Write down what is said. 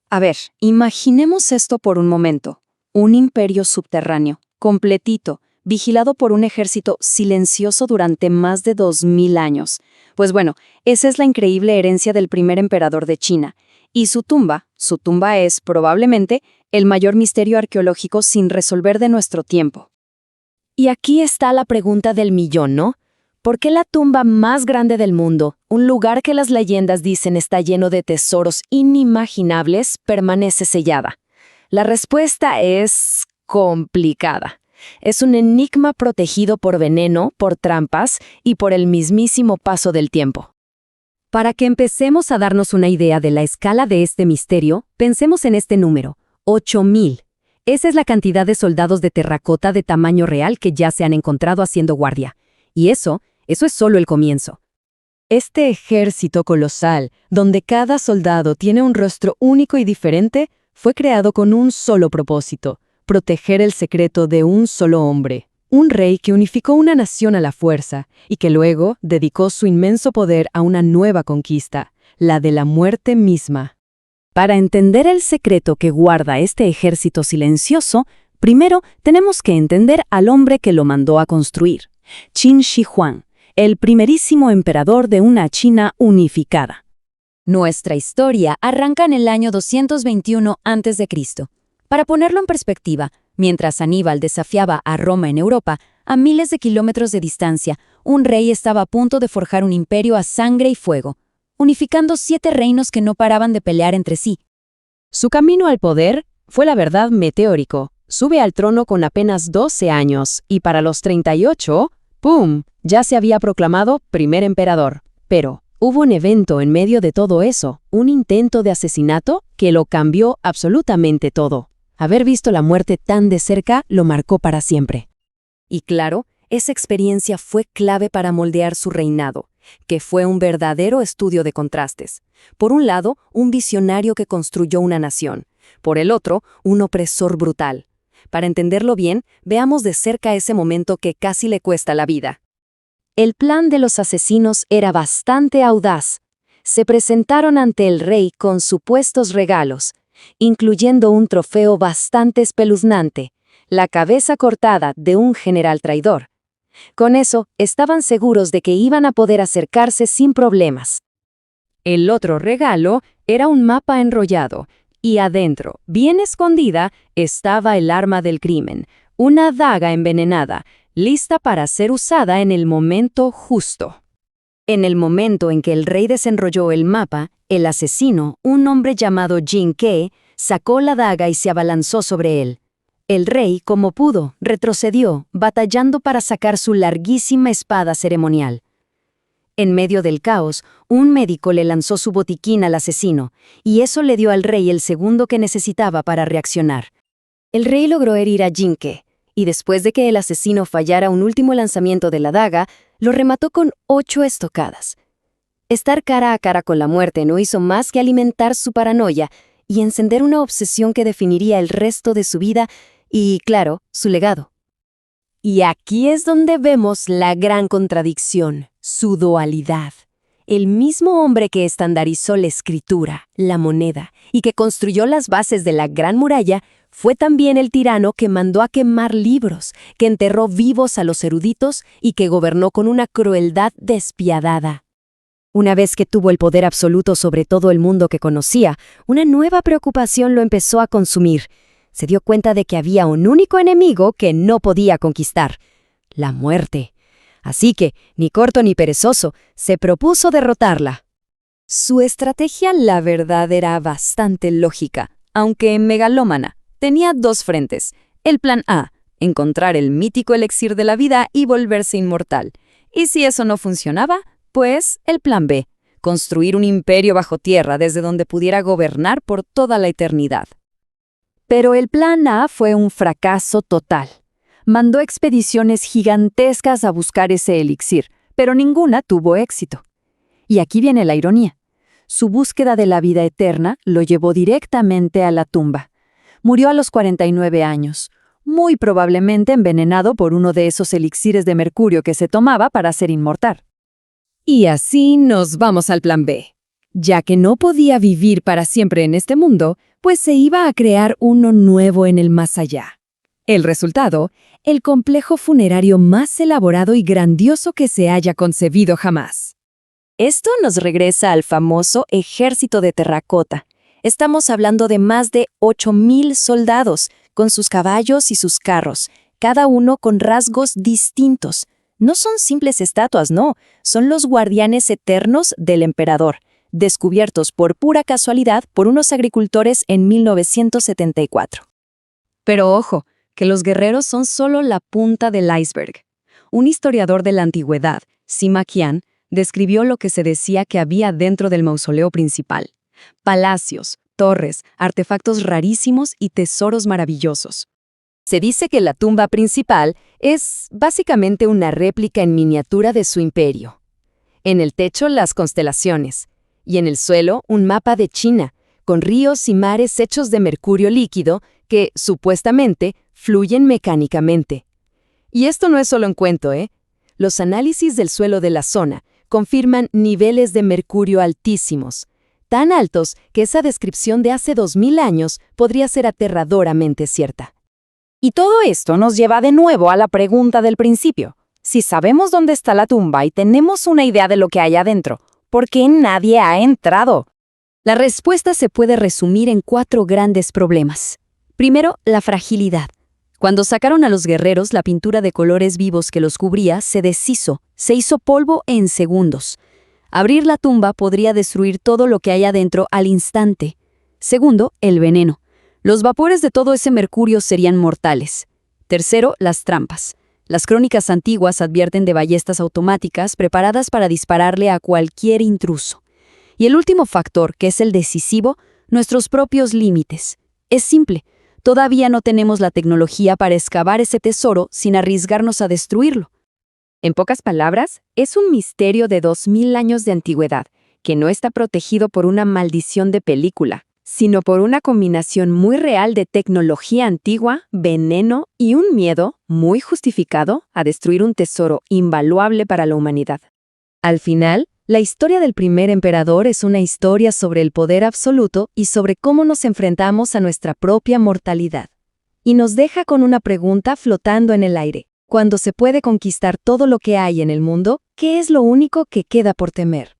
A ver, imaginemos esto por un momento. Un imperio subterráneo, completito, vigilado por un ejército silencioso durante más de 2000 años. Pues bueno, esa es la increíble herencia del primer emperador de China. Y su tumba es, probablemente, el mayor misterio arqueológico sin resolver de nuestro tiempo. Y aquí está la pregunta del millón, ¿no? ¿Por qué la tumba más grande del mundo, un lugar que las leyendas dicen está lleno de tesoros inimaginables, permanece sellada? La respuesta es complicada. Es un enigma protegido por veneno, por trampas y por el mismísimo paso del tiempo. Para que empecemos a darnos una idea de la escala de este misterio, pensemos en este número, 8000. Esa es la cantidad de soldados de terracota de tamaño real que ya se han encontrado haciendo guardia. Y eso es solo el comienzo. Este ejército colosal, donde cada soldado tiene un rostro único y diferente, fue creado con un solo propósito: proteger el secreto de un solo hombre, un rey que unificó una nación a la fuerza y que luego dedicó su inmenso poder a una nueva conquista, la de la muerte misma. Para entender el secreto que guarda este ejército silencioso, primero tenemos que entender al hombre que lo mandó a construir, Qin Shi Huang, el primerísimo emperador de una China unificada. Nuestra historia arranca en el año 221 a.C. Para ponerlo en perspectiva, mientras Aníbal desafiaba a Roma en Europa, a miles de kilómetros de distancia, un rey estaba a punto de forjar un imperio a sangre y fuego, unificando 7 reinos que no paraban de pelear entre sí. Su camino al poder fue, la verdad, meteórico. Sube al trono con apenas 12 años y para los 38, ¡pum!, ya se había proclamado primer emperador. Pero hubo un evento en medio de todo eso, un intento de asesinato que lo cambió absolutamente todo. Haber visto la muerte tan de cerca lo marcó para siempre. Y claro, esa experiencia fue clave para moldear su reinado, que fue un verdadero estudio de contrastes. Por un lado, un visionario que construyó una nación. Por el otro, un opresor brutal. Para entenderlo bien, veamos de cerca ese momento que casi le cuesta la vida. El plan de los asesinos era bastante audaz. Se presentaron ante el rey con supuestos regalos, incluyendo un trofeo bastante espeluznante, la cabeza cortada de un general traidor. Con eso, estaban seguros de que iban a poder acercarse sin problemas. El otro regalo era un mapa enrollado, y adentro, bien escondida, estaba el arma del crimen, una daga envenenada, lista para ser usada en el momento justo. En el momento en que el rey desenrolló el mapa, el asesino, un hombre llamado Jin Ke, sacó la daga y se abalanzó sobre él. El rey, como pudo, retrocedió, batallando para sacar su larguísima espada ceremonial. En medio del caos, un médico le lanzó su botiquín al asesino, y eso le dio al rey el segundo que necesitaba para reaccionar. El rey logró herir a Jin Ke, y después de que el asesino fallara un último lanzamiento de la daga, lo remató con 8 estocadas. Estar cara a cara con la muerte no hizo más que alimentar su paranoia y encender una obsesión que definiría el resto de su vida y, claro, su legado. Y aquí es donde vemos la gran contradicción, su dualidad. El mismo hombre que estandarizó la escritura, la moneda, y que construyó las bases de la Gran Muralla, fue también el tirano que mandó a quemar libros, que enterró vivos a los eruditos y que gobernó con una crueldad despiadada. Una vez que tuvo el poder absoluto sobre todo el mundo que conocía, una nueva preocupación lo empezó a consumir. Se dio cuenta de que había un único enemigo que no podía conquistar: la muerte. Así que, ni corto ni perezoso, se propuso derrotarla. Su estrategia, la verdad, era bastante lógica, aunque megalómana. Tenía 2 frentes. El plan A, encontrar el mítico elixir de la vida y volverse inmortal. Y si eso no funcionaba, pues el plan B, construir un imperio bajo tierra desde donde pudiera gobernar por toda la eternidad. Pero el plan A fue un fracaso total. Mandó expediciones gigantescas a buscar ese elixir, pero ninguna tuvo éxito. Y aquí viene la ironía. Su búsqueda de la vida eterna lo llevó directamente a la tumba. Murió a los 49 años, muy probablemente envenenado por uno de esos elixires de mercurio que se tomaba para ser inmortal. Y así nos vamos al plan B. Ya que no podía vivir para siempre en este mundo, pues se iba a crear uno nuevo en el más allá. El resultado, el complejo funerario más elaborado y grandioso que se haya concebido jamás. Esto nos regresa al famoso ejército de terracota. Estamos hablando de más de 8,000 soldados, con sus caballos y sus carros, cada uno con rasgos distintos. No son simples estatuas, no, son los guardianes eternos del emperador, descubiertos por pura casualidad por unos agricultores en 1974. Pero ojo, que los guerreros son solo la punta del iceberg. Un historiador de la antigüedad, Sima Qian, describió lo que se decía que había dentro del mausoleo principal: palacios, torres, artefactos rarísimos y tesoros maravillosos. Se dice que la tumba principal es básicamente una réplica en miniatura de su imperio. En el techo, las constelaciones, y en el suelo, un mapa de China, con ríos y mares hechos de mercurio líquido que, supuestamente, fluyen mecánicamente. Y esto no es solo un cuento, ¿eh? Los análisis del suelo de la zona confirman niveles de mercurio altísimos, tan altos que esa descripción de hace 2000 años podría ser aterradoramente cierta. Y todo esto nos lleva de nuevo a la pregunta del principio. Si sabemos dónde está la tumba y tenemos una idea de lo que hay adentro, ¿por qué nadie ha entrado? La respuesta se puede resumir en 4 grandes problemas. Primero, la fragilidad. Cuando sacaron a los guerreros, la pintura de colores vivos que los cubría se deshizo, se hizo polvo en segundos. Abrir la tumba podría destruir todo lo que hay adentro al instante. Segundo, el veneno. Los vapores de todo ese mercurio serían mortales. Tercero, las trampas. Las crónicas antiguas advierten de ballestas automáticas preparadas para dispararle a cualquier intruso. Y el último factor, que es el decisivo, nuestros propios límites. Es simple. Todavía no tenemos la tecnología para excavar ese tesoro sin arriesgarnos a destruirlo. En pocas palabras, es un misterio de 2000 años de antigüedad, que no está protegido por una maldición de película, sino por una combinación muy real de tecnología antigua, veneno y un miedo muy justificado a destruir un tesoro invaluable para la humanidad. Al final, la historia del primer emperador es una historia sobre el poder absoluto y sobre cómo nos enfrentamos a nuestra propia mortalidad. Y nos deja con una pregunta flotando en el aire. Cuando se puede conquistar todo lo que hay en el mundo, ¿qué es lo único que queda por temer?